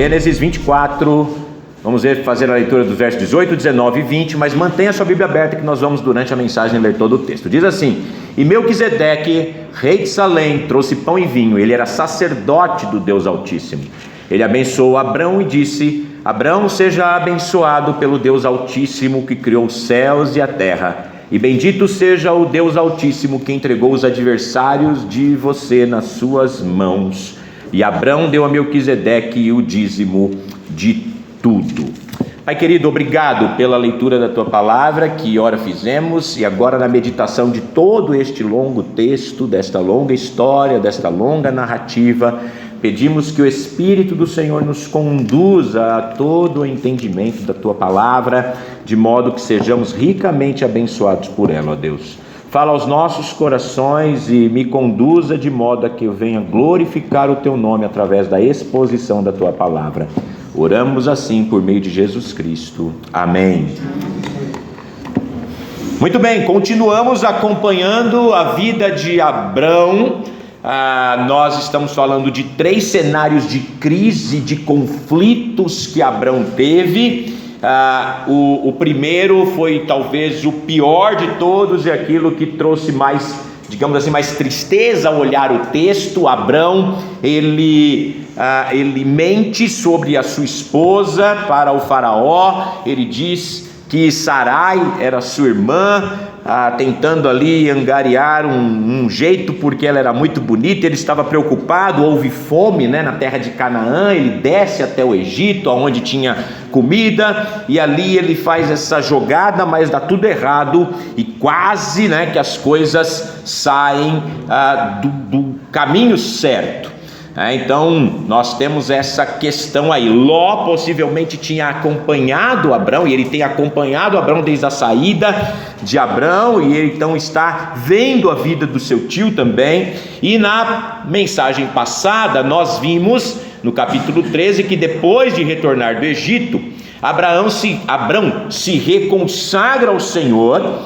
Gênesis 24, vamos fazer a leitura dos versos 18, 19 e 20, mas mantenha a sua Bíblia aberta que nós vamos durante a mensagem ler todo o texto. Diz assim: E Melquisedeque, rei de Salém, trouxe pão e vinho. Ele era sacerdote do Deus Altíssimo. Ele abençoou Abrão e disse: Abrão, seja abençoado pelo Deus Altíssimo que criou os céus e a terra, e bendito seja o Deus Altíssimo que entregou os adversários de você nas suas mãos. E Abrão deu a Melquisedeque o dízimo de tudo. Pai querido, obrigado pela leitura da tua palavra que ora fizemos, e agora na meditação de todo este longo texto, desta longa história, desta longa narrativa, pedimos que o Espírito do Senhor nos conduza a todo o entendimento da tua palavra, de modo que sejamos ricamente abençoados por ela, ó Deus. Fala aos nossos corações e me conduza de modo a que eu venha glorificar o teu nome através da exposição da tua palavra. Oramos assim por meio de Jesus Cristo. Amém. Muito bem, continuamos acompanhando a vida de Abrão. Nós estamos falando de 3 cenários de crise, de conflitos que Abrão teve. O primeiro foi talvez o pior de todos e aquilo que trouxe mais, digamos assim, mais tristeza ao olhar o texto. Abrão, ele mente sobre a sua esposa para o faraó. Ele diz que Sarai era sua irmã, tentando ali angariar um jeito, porque ela era muito bonita. Ele estava preocupado, houve fome, na terra de Canaã. Ele desce até o Egito, onde tinha comida, e ali ele faz essa jogada, mas dá tudo errado, e quase que as coisas saem do caminho certo. Então nós temos essa questão aí. Ló possivelmente tinha acompanhado Abrão, e ele tem acompanhado Abrão desde a saída de Abrão, e ele então está vendo a vida do seu tio também. E na mensagem passada nós vimos no capítulo 13 que depois de retornar do Egito, Abrão se reconsagra ao Senhor,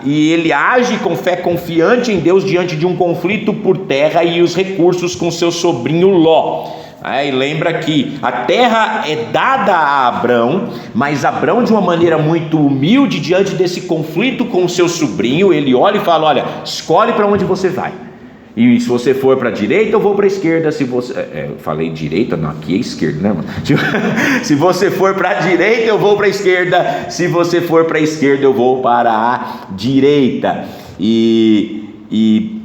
e ele age com fé confiante em Deus diante de um conflito por terra e os recursos com seu sobrinho Ló. E lembra que a terra é dada a Abrão, mas Abrão, de uma maneira muito humilde, diante desse conflito com o seu sobrinho, ele olha e fala: olha, escolhe para onde você vai. E se você for para a direita, eu vou para a esquerda. Se você... eu falei direita, não, aqui é esquerda, né, mano? Se você for para a direita, eu vou para a esquerda. Se você for para a esquerda, eu vou para a direita. E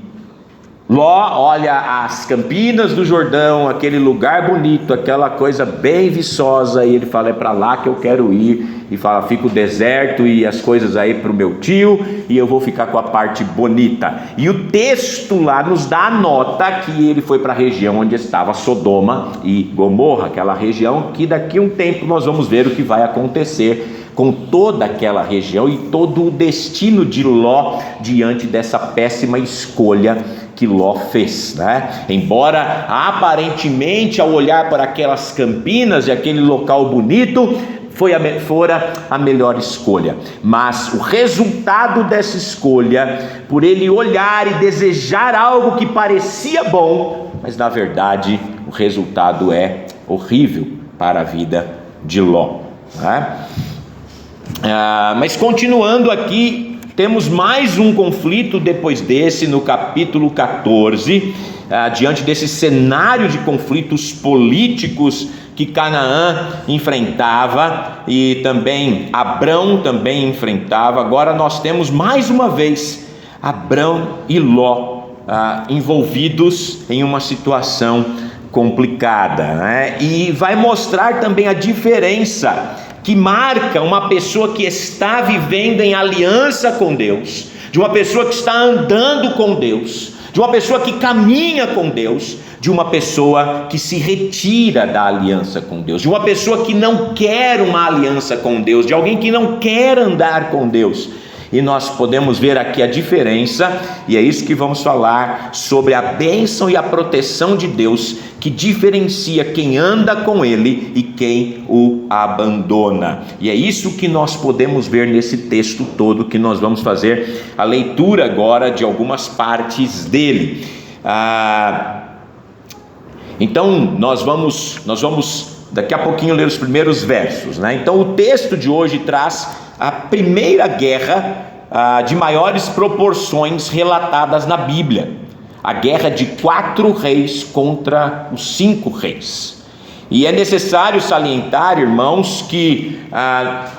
Ló olha as campinas do Jordão, aquele lugar bonito, aquela coisa bem viçosa, e ele fala: é para lá que eu quero ir. E fala: fica o deserto e as coisas aí para o meu tio, e eu vou ficar com a parte bonita. E o texto lá nos dá a nota que ele foi para a região onde estava Sodoma e Gomorra, aquela região que daqui a um tempo nós vamos ver o que vai acontecer com toda aquela região e todo o destino de Ló diante dessa péssima escolha que Ló fez, Embora aparentemente, ao olhar para aquelas campinas e aquele local bonito, fora a melhor escolha, mas o resultado dessa escolha, por ele olhar e desejar algo que parecia bom, mas na verdade o resultado é horrível para a vida de Ló, Mas continuando aqui, temos mais um conflito depois desse, no capítulo 14, diante desse cenário de conflitos políticos que Canaã enfrentava e também Abrão também enfrentava. Agora nós temos mais uma vez Abrão e Ló envolvidos em uma situação complicada, E vai mostrar também a diferença que marca uma pessoa que está vivendo em aliança com Deus, de uma pessoa que está andando com Deus, de uma pessoa que caminha com Deus, de uma pessoa que se retira da aliança com Deus, de uma pessoa que não quer uma aliança com Deus, de alguém que não quer andar com Deus. E nós podemos ver aqui a diferença, e é isso que vamos falar sobre a bênção e a proteção de Deus, que diferencia quem anda com Ele e quem o abandona. E é isso que nós podemos ver nesse texto todo, que nós vamos fazer a leitura agora de algumas partes dele. Então nós vamos daqui a pouquinho ler os primeiros versos, né? Então o texto de hoje traz a primeira guerra de maiores proporções relatadas na Bíblia, a guerra de 4 reis contra os 5 reis. E é necessário salientar, irmãos, que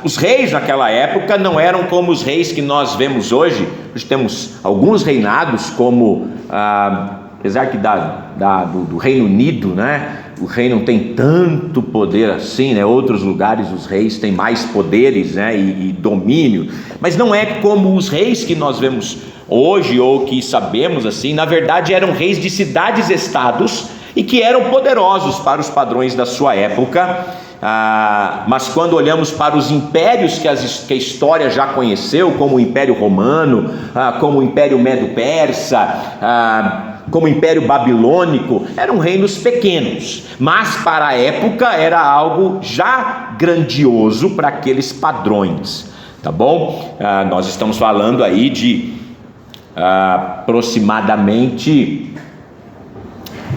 os reis naquela época não eram como os reis que nós vemos hoje. Hoje temos alguns reinados, como apesar que do Reino Unido, né, o rei não tem tanto poder assim, né? Outros lugares os reis têm mais poderes, né, e domínio, mas não é como os reis que nós vemos hoje ou que sabemos assim. Na verdade eram reis de cidades-estados e que eram poderosos para os padrões da sua época. Mas quando olhamos para os impérios que a história já conheceu, como o Império Romano, como o Império Medo-Persa, como o Império Babilônico, eram reinos pequenos, mas para a época era algo já grandioso para aqueles padrões, tá bom? Nós estamos falando aí de aproximadamente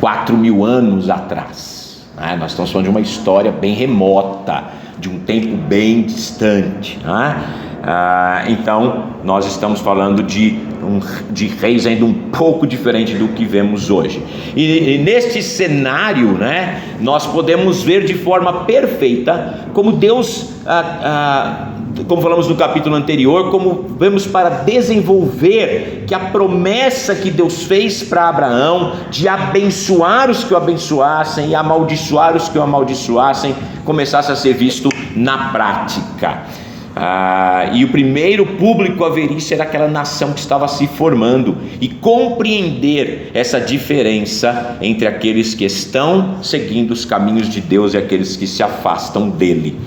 4.000 anos atrás, né? Nós estamos falando de uma história bem remota, de um tempo bem distante, né? Então nós estamos falando de reis ainda um pouco diferente do que vemos hoje, e neste cenário, né, nós podemos ver de forma perfeita como Deus, como falamos no capítulo anterior, como vemos para desenvolver que a promessa que Deus fez para Abraão de abençoar os que o abençoassem e amaldiçoar os que o amaldiçoassem começasse a ser visto na prática. E o primeiro público a ver isso era aquela nação que estava se formando, e compreender essa diferença entre aqueles que estão seguindo os caminhos de Deus e aqueles que se afastam dele.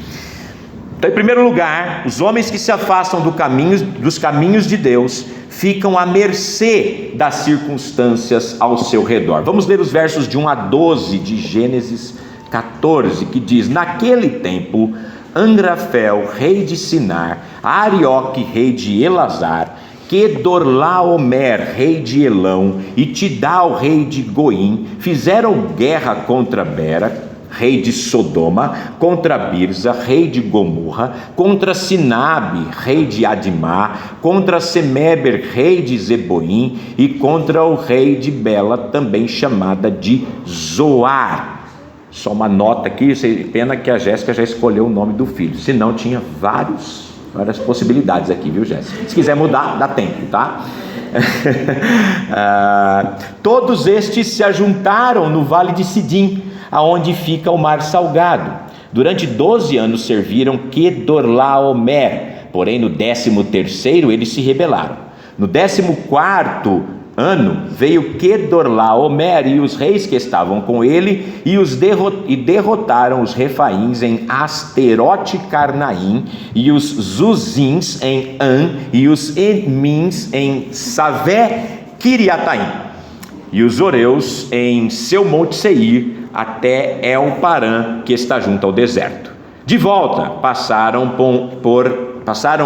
Então, em primeiro lugar, os homens que se afastam dos caminhos de Deus ficam à mercê das circunstâncias ao seu redor. Vamos ler os versos de 1 a 12 de Gênesis 14, que diz: naquele tempo, Angrafel, rei de Sinar, Arioque, rei de Elazar, Quedorlaomer, rei de Elão, e Tidal, rei de Goim, fizeram guerra contra Bera, rei de Sodoma, contra Birza, rei de Gomorra, contra Sinabe, rei de Adimá, contra Semeber, rei de Zeboim, e contra o rei de Bela, também chamada de Zoar. Só uma nota aqui, pena que a Jéssica já escolheu o nome do filho, senão tinha várias possibilidades aqui, viu, Jéssica? Se quiser mudar, dá tempo, tá? Todos estes se ajuntaram no vale de Sidim, aonde fica o mar salgado. Durante 12 anos serviram Quedorlaomer, porém no 13º eles se rebelaram. No 14º ano veio Quedorlaomer e os reis que estavam com ele, e derrotaram os refaíns em Asterote Carnaim, e os Zuzins em An, e os Emins em Savé Kiriataim, e os Oreus em seu monte Seir, até El-Parã, que está junto ao deserto. De volta passaram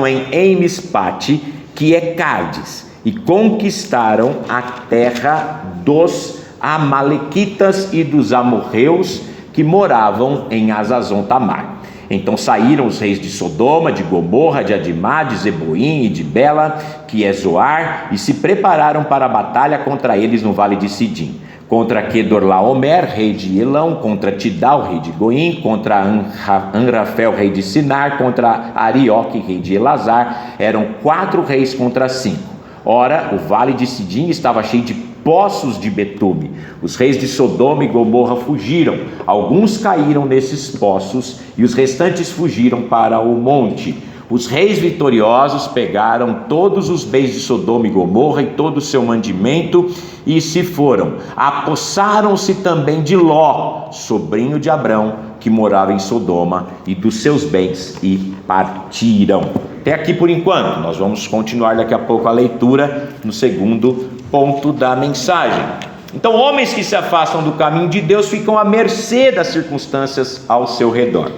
em Emispate, que é Cádiz, e conquistaram a terra dos Amalequitas e dos amorreus que moravam em Azazon Tamar. Então saíram os reis de Sodoma, de Gomorra, de Adimá, de Zeboim e de Bela, que é Zoar, e se prepararam para a batalha contra eles no vale de Sidim. Contra Quedorlaomer, rei de Elão, contra Tidal, rei de Goim, contra Angrafel, rei de Sinar, contra Arioque, rei de Elazar. Eram 4 reis contra 5. Ora, o vale de Sidim estava cheio de poços de betume. Os reis de Sodoma e Gomorra fugiram. Alguns caíram nesses poços e os restantes fugiram para o monte. Os reis vitoriosos pegaram todos os bens de Sodoma e Gomorra e todo o seu mantimento e se foram. Apossaram-se também de Ló, sobrinho de Abrão, que morava em Sodoma, e dos seus bens, e partiram. Até aqui por enquanto. Nós vamos continuar daqui a pouco a leitura no segundo ponto da mensagem. Então, homens que se afastam do caminho de Deus ficam à mercê das circunstâncias ao seu redor.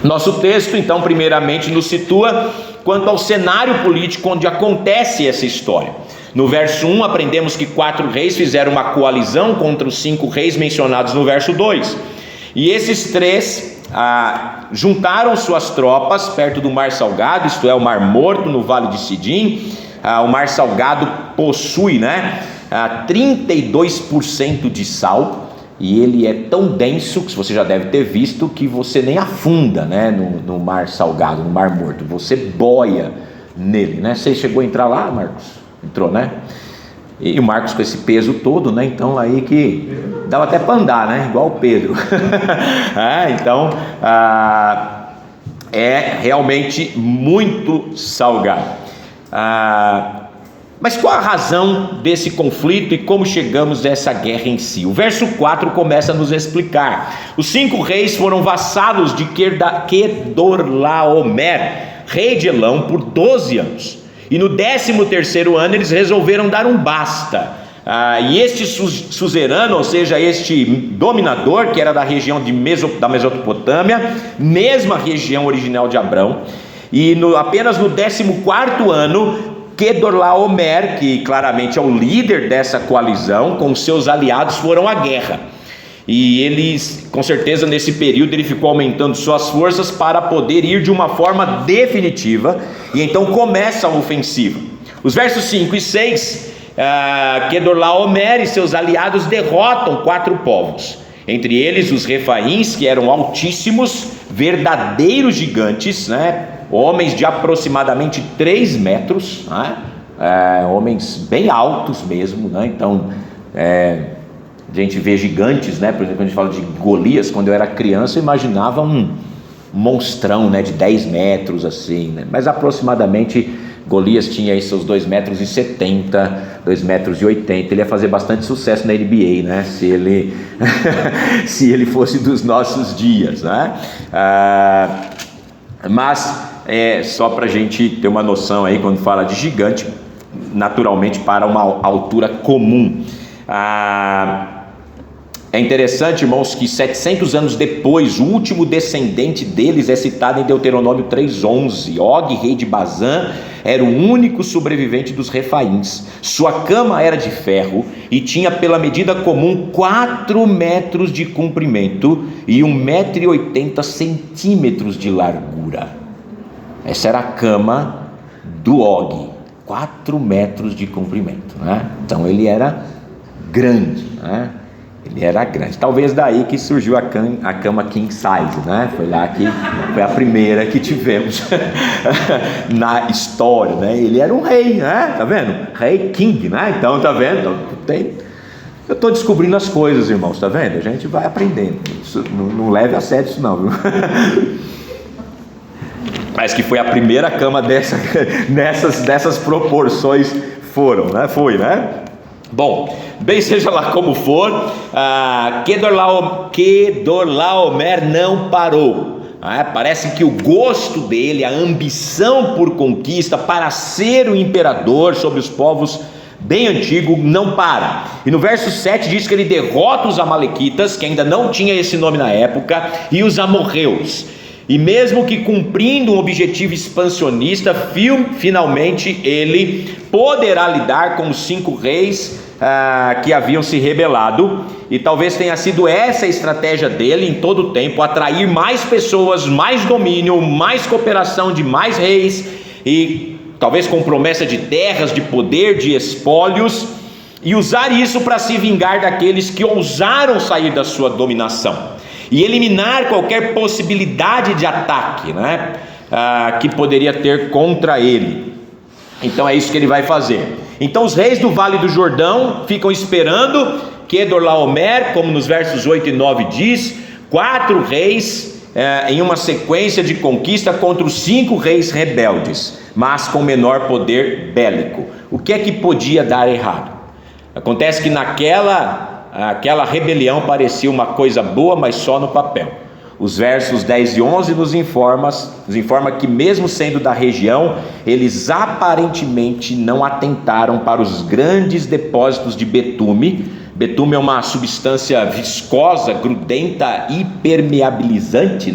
Nosso texto, então, primeiramente nos situa quanto ao cenário político onde acontece essa história. No verso 1 aprendemos que 4 reis fizeram uma coalizão contra os 5 reis mencionados no verso 2. E esses 3 juntaram suas tropas perto do Mar Salgado, isto é, o Mar Morto, no Vale de Sidim. O Mar Salgado possui 32% de sal, e ele é tão denso, que você já deve ter visto, que você nem afunda no Mar Salgado, no Mar Morto, você boia nele. Você chegou a entrar lá, Marcos? Entrou, né? E o Marcos com esse peso todo, então aí que dava até para andar, igual o Pedro. Então é realmente muito salgado. Mas qual a razão desse conflito e como chegamos a essa guerra em si? O verso 4 começa a nos explicar. Os 5 reis foram vassalos de Quedorlaomer, rei de Elão, por 12 anos. E no 13º ano eles resolveram dar um basta. E este suzerano, ou seja, este dominador, que era da região da Mesopotâmia, mesma região original de Abrão, e apenas no 14º ano, Quedorlaomer, que claramente é o líder dessa coalizão, com seus aliados foram à guerra. E eles, com certeza nesse período, ele ficou aumentando suas forças para poder ir de uma forma definitiva, e então começa a ofensiva. Os versos 5 e 6, Quedorlaomer e seus aliados derrotam 4 povos, entre eles os Refaíns, que eram altíssimos, verdadeiros gigantes, homens de aproximadamente 3 metros, homens bem altos mesmo, Então, a gente vê gigantes, por exemplo, quando a gente fala de Golias, quando eu era criança, eu imaginava um monstrão, de 10 metros, assim, mas aproximadamente Golias tinha aí seus 2,70 metros, 2,80 metros, ele ia fazer bastante sucesso na NBA, se ele, se ele fosse dos nossos dias, mas só para a gente ter uma noção aí, quando fala de gigante, naturalmente para uma altura comum. É interessante, irmãos, que 700 anos depois, o último descendente deles é citado em Deuteronômio 3,11. Og, rei de Bazã, era o único sobrevivente dos Refaíns. Sua cama era de ferro e tinha pela medida comum 4 metros de comprimento e 1,80 metros de largura. Essa era a cama do Og, 4 metros de comprimento, Então ele era grande, Ele era grande. Talvez daí que surgiu a cama king size, Foi lá que foi a primeira que tivemos na história, Ele era um rei, Tá vendo? Rei king, Então, tá vendo? Eu estou descobrindo as coisas, irmãos, tá vendo? A gente vai aprendendo. Isso, não leve a sério isso não, viu? Mas que foi a primeira cama dessas proporções foi, Bom, bem seja lá como for, Quedorlaomer não parou. Parece que o gosto dele, a ambição por conquista, para ser o imperador sobre os povos bem antigos, não para. E no verso 7 diz que ele derrota os amalequitas, que ainda não tinha esse nome na época, e os amorreus. E mesmo que cumprindo um objetivo expansionista, finalmente ele poderá lidar com os 5 reis que haviam se rebelado. E talvez tenha sido essa a estratégia dele em todo o tempo: atrair mais pessoas, mais domínio, mais cooperação de mais reis, e talvez com promessa de terras, de poder, de espólios, e usar isso para se vingar daqueles que ousaram sair da sua dominação e eliminar qualquer possibilidade de ataque, que poderia ter contra ele. Então é isso que ele vai fazer. Então os reis do Vale do Jordão ficam esperando Quedorlaomer, como nos versos 8 e 9 diz, 4 reis em uma sequência de conquista contra os 5 reis rebeldes, mas com menor poder bélico. O que é que podia dar errado? Acontece que aquela rebelião parecia uma coisa boa, mas só no papel. Os versos 10 e 11 nos informa que mesmo sendo da região, eles aparentemente não atentaram para os grandes depósitos de betume. Betume é uma substância viscosa, grudenta e permeabilizante,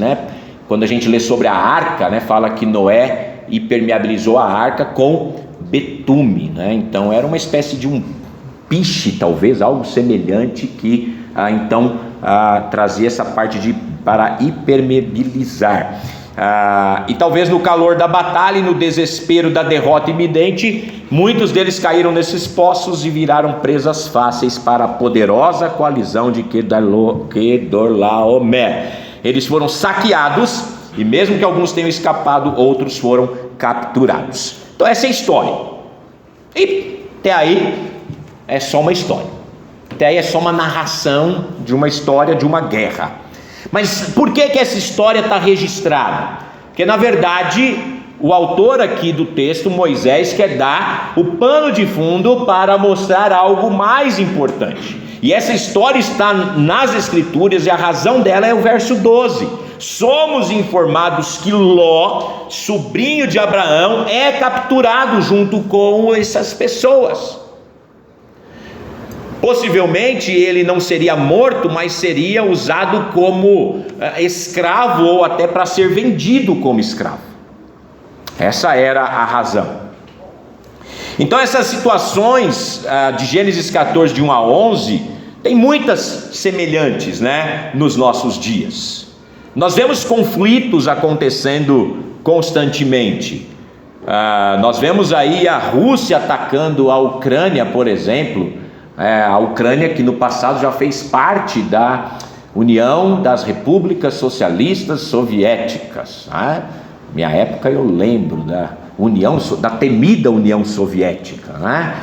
Quando a gente lê sobre a arca, fala que Noé impermeabilizou a arca com betume, né? Então era uma espécie de um piche, talvez, algo semelhante que trazia essa parte para impermeabilizar. E talvez no calor da batalha e no desespero da derrota iminente, muitos deles caíram nesses poços e viraram presas fáceis para a poderosa coalizão de Kedorlaomer. Eles foram saqueados e mesmo que alguns tenham escapado, outros foram capturados. Então essa é a história. E até aí é só uma história. Até aí é só uma narração de uma história de uma guerra. Mas por que essa história está registrada? Porque na verdade o autor aqui do texto, Moisés, quer dar o pano de fundo para mostrar algo mais importante. E essa história está nas Escrituras e a razão dela é o verso 12. Somos informados que Ló, sobrinho de Abraão, é capturado junto com essas pessoas. Possivelmente ele não seria morto, mas seria usado como escravo ou até para ser vendido como escravo. Essa era a razão. Então essas situações de Gênesis 14, de 1 a 11, tem muitas semelhantes, né, nos nossos dias. Nós vemos conflitos acontecendo constantemente. Nós vemos aí a Rússia atacando a Ucrânia, por exemplo. A Ucrânia, que no passado já fez parte da União das Repúblicas Socialistas Soviéticas, né? Minha época eu lembro da temida União Soviética, né?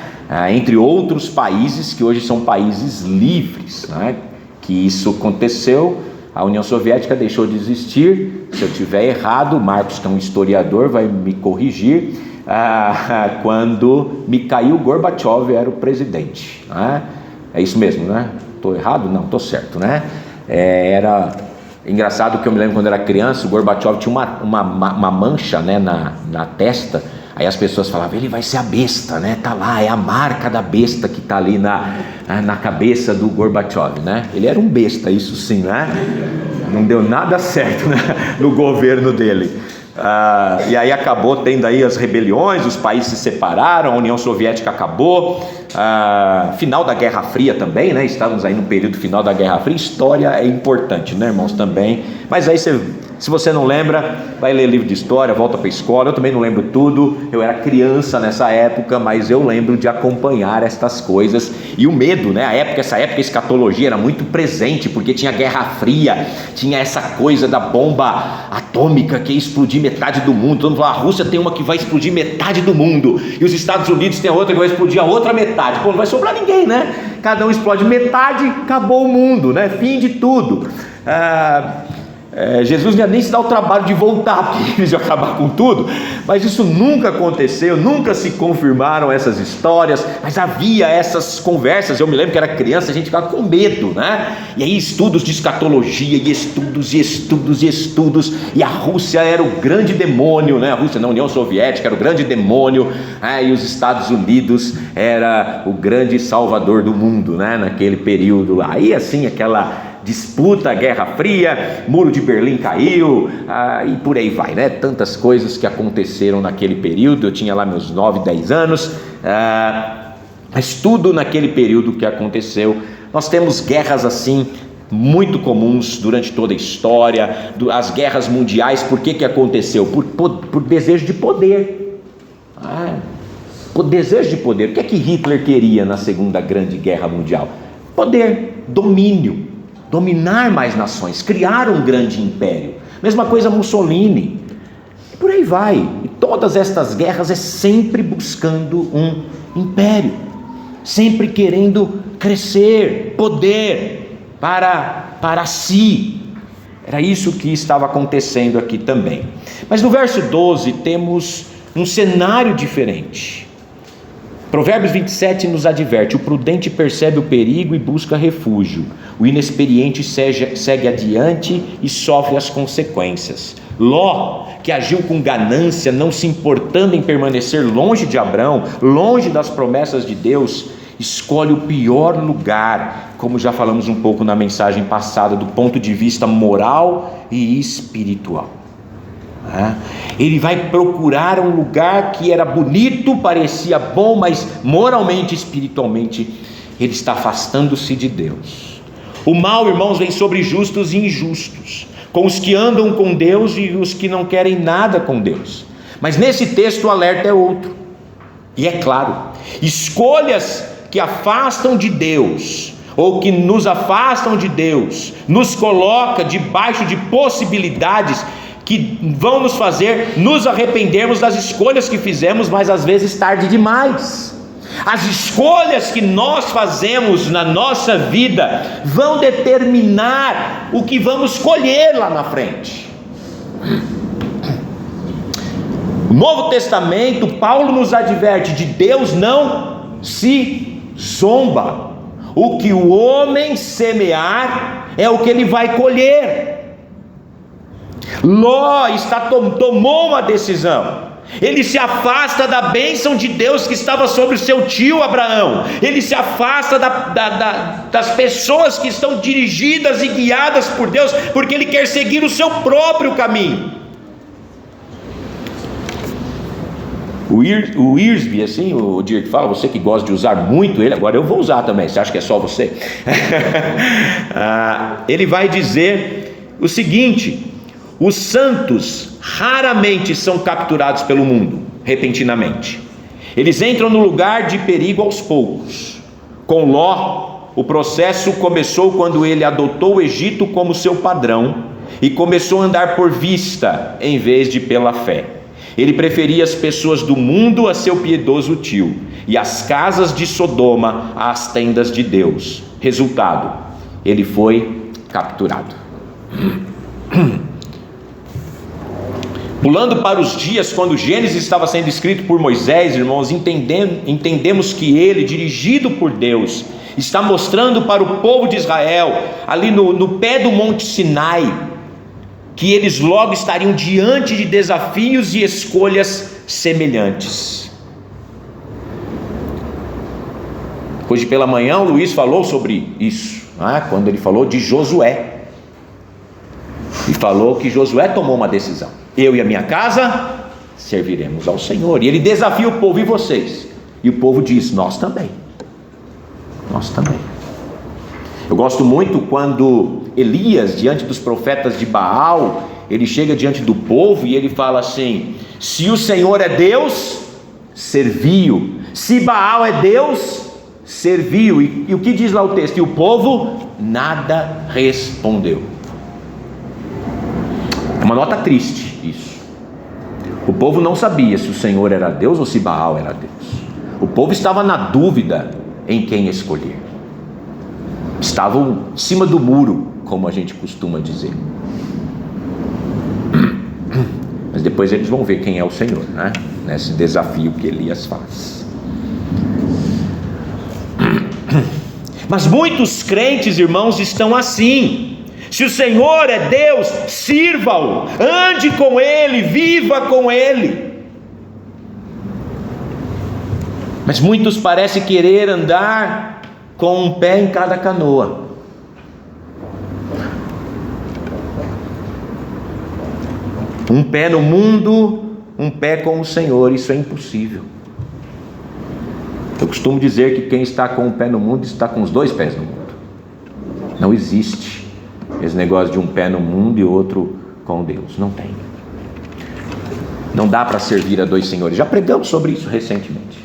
Entre outros países que hoje são países livres, né? Que isso aconteceu, a União Soviética deixou de existir. Se eu estiver errado, o Marcos, que é um historiador, vai me corrigir. Quando Mikhail Gorbachev era o presidente, né? É isso mesmo, né? Estou errado? Não, estou certo, né? Era engraçado que eu me lembro quando eu era criança, o Gorbachev tinha uma mancha, né, na testa. Aí as pessoas falavam, ele vai ser a besta, né? Tá lá, é a marca da besta que tá ali na cabeça do Gorbachev, né? Ele era um besta, isso sim, né? Não deu nada certo, né, no governo dele. E aí acabou tendo aí as rebeliões, os países se separaram, a União Soviética acabou, final da Guerra Fria também, né? Estávamos aí no período final da Guerra Fria. História é importante, né, irmãos, também. Mas aí se você não lembra, vai ler livro de história, volta para a escola. Eu também não lembro tudo, eu era criança nessa época, mas eu lembro de acompanhar estas coisas. E o medo, né? Essa época a escatologia era muito presente, porque tinha Guerra Fria, tinha essa coisa da bomba atômica que ia explodir metade do mundo. Todo mundo fala, a Rússia tem uma que vai explodir metade do mundo, e os Estados Unidos tem outra que vai explodir a outra metade. Pô, não vai sobrar ninguém, né? Cada um explode metade, acabou o mundo, né? Fim de tudo. Jesus não ia nem se dar o trabalho de voltar, porque eles iam acabar com tudo. Mas isso nunca aconteceu, nunca se confirmaram essas histórias, mas havia essas conversas. Eu me lembro que era criança, a gente ficava com medo, né? E aí estudos de escatologia, e estudos, e estudos, e estudos. E a Rússia era o grande demônio, né? A Rússia, na União Soviética, era o grande demônio, e os Estados Unidos era o grande salvador do mundo, né? Naquele período lá. Aí assim, aquela disputa, Guerra Fria, Muro de Berlim caiu, e por aí vai, né? Tantas coisas que aconteceram naquele período. Eu tinha lá meus 9, 10 anos, mas tudo naquele período que aconteceu. Nós temos guerras assim muito comuns durante toda a história, as guerras mundiais. Por que aconteceu? Por desejo de poder. Por desejo de poder. O que é que Hitler queria na Segunda Grande Guerra Mundial? Poder, domínio. Dominar mais nações, criar um grande império. Mesma coisa Mussolini, e por aí vai. E todas estas guerras é sempre buscando um império, sempre querendo crescer, poder para si. Era isso que estava acontecendo aqui também. Mas no verso 12 temos um cenário diferente. Provérbios 27 nos adverte: o prudente percebe o perigo e busca refúgio, o inexperiente segue adiante e sofre as consequências. Ló, que agiu com ganância, não se importando em permanecer longe de Abrão, longe das promessas de Deus, escolhe o pior lugar, como já falamos um pouco na mensagem passada, do ponto de vista moral e espiritual. Ele vai procurar um lugar que era bonito, parecia bom, mas moralmente, espiritualmente, ele está afastando-se de Deus. O mal, irmãos, vem sobre justos e injustos, com os que andam com Deus e os que não querem nada com Deus. Mas nesse texto o alerta é outro, e é claro: escolhas que afastam de Deus, ou que nos afastam de Deus, nos coloca debaixo de possibilidades que vão nos fazer nos arrependermos das escolhas que fizemos, mas às vezes tarde demais. As escolhas que nós fazemos na nossa vida vão determinar o que vamos colher lá na frente. No Novo Testamento, Paulo nos adverte: de Deus não se zomba. O que o homem semear é o que ele vai colher. Ló tomou uma decisão. Ele se afasta da bênção de Deus que estava sobre o seu tio Abraão. Ele se afasta das pessoas que estão dirigidas e guiadas por Deus, porque ele quer seguir o seu próprio caminho. O Wiersbe, assim, o Dirk fala, você que gosta de usar muito ele, agora eu vou usar também, você acha que é só você? Ele vai dizer o seguinte: os santos raramente são capturados pelo mundo, repentinamente. Eles entram no lugar de perigo aos poucos. Com Ló, o processo começou quando ele adotou o Egito como seu padrão e começou a andar por vista em vez de pela fé. Ele preferia as pessoas do mundo a seu piedoso tio, e as casas de Sodoma às tendas de Deus. Resultado: ele foi capturado. Pulando para os dias quando Gênesis estava sendo escrito por Moisés, irmãos, entendemos que ele, dirigido por Deus, está mostrando para o povo de Israel, ali no pé do Monte Sinai, que eles logo estariam diante de desafios e escolhas semelhantes. Hoje pela manhã o Luiz falou sobre isso, quando ele falou de Josué, e falou que Josué tomou uma decisão: eu e a minha casa serviremos ao Senhor. E ele desafia o povo: e vocês? E o povo diz: nós também. Nós também. Eu gosto muito quando Elias, diante dos profetas de Baal, ele chega diante do povo e ele fala assim: se o Senhor é Deus, serviu; se Baal é Deus, serviu. E o que diz lá o texto? E o povo nada respondeu. Uma nota triste isso. O povo não sabia se o Senhor era Deus ou se Baal era Deus. O povo estava na dúvida em quem escolher. Estavam em cima do muro, como a gente costuma dizer. Mas depois eles vão ver quem é o Senhor, né? Nesse desafio que Elias faz. Mas muitos crentes, irmãos, estão assim. Se o Senhor é Deus, sirva-o, ande com Ele, viva com Ele. Mas muitos parecem querer andar com um pé em cada canoa. Um pé no mundo, um pé com o Senhor. Isso é impossível. Eu costumo dizer que quem está com um pé no mundo está com os dois pés no mundo. Não existe esse negócio de um pé no mundo e outro com Deus. Não tem. Não dá para servir a dois senhores. Já pregamos sobre isso recentemente.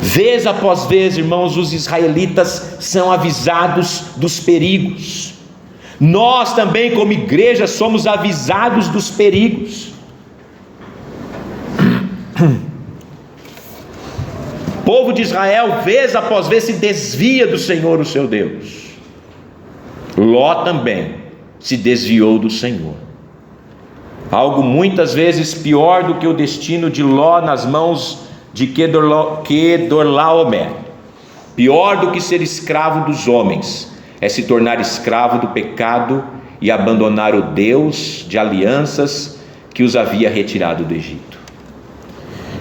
Vez após vez, irmãos, os israelitas são avisados dos perigos. Nós também, como igreja, somos avisados dos perigos. O povo de Israel, vez após vez, se desvia do Senhor, o seu Deus. Ló também se desviou do Senhor. Algo muitas vezes pior do que o destino de Ló nas mãos de Kedorlaomer. Pior do que ser escravo dos homens é se tornar escravo do pecado e abandonar o Deus de alianças que os havia retirado do Egito.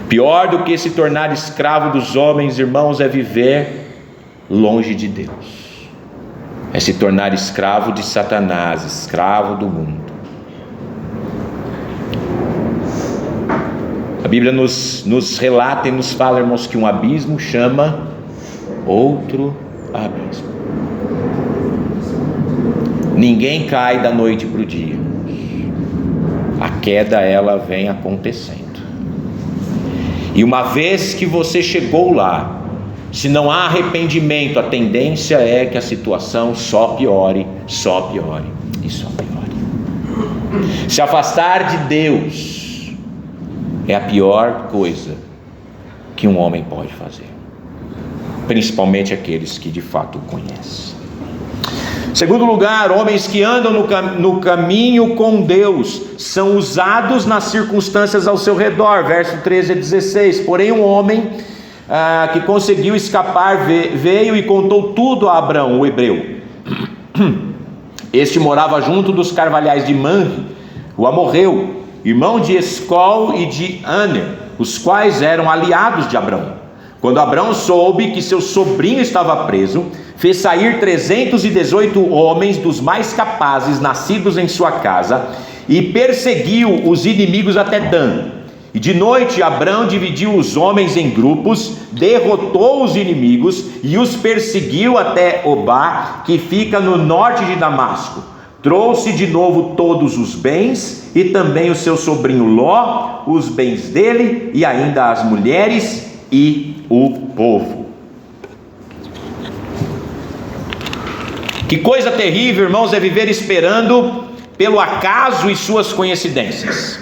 Pior do que se tornar escravo dos homens, irmãos, é viver longe de Deus. é se tornar escravo de Satanás, escravo do mundo. A Bíblia nos relata e nos fala, irmãos, que um abismo chama outro abismo. Ninguém cai da noite para o dia. A queda, ela vem acontecendo. E uma vez que você chegou lá, se não há arrependimento, a tendência é que a situação só piore e só piore. Se afastar de Deus é a pior coisa que um homem pode fazer, principalmente aqueles que de fato o conhecem. Segundo lugar, homens que andam no caminho com Deus são usados nas circunstâncias ao seu redor. Verso 13 a 16. Porém um homem que conseguiu escapar veio e contou tudo a Abrão, o hebreu. Este morava junto dos carvalhais de Manre, o amorreu, irmão de Escol e de Aner, os quais eram aliados de Abrão. Quando Abrão soube que seu sobrinho estava preso, fez sair 318 homens dos mais capazes, nascidos em sua casa, e perseguiu os inimigos até Dan. E de noite Abrão dividiu os homens em grupos, derrotou os inimigos e os perseguiu até Obá, que fica no norte de Damasco. Trouxe de novo todos os bens e também o seu sobrinho Ló, os bens dele e ainda as mulheres e o povo. Que coisa terrível, irmãos, é viver esperando pelo acaso e suas coincidências.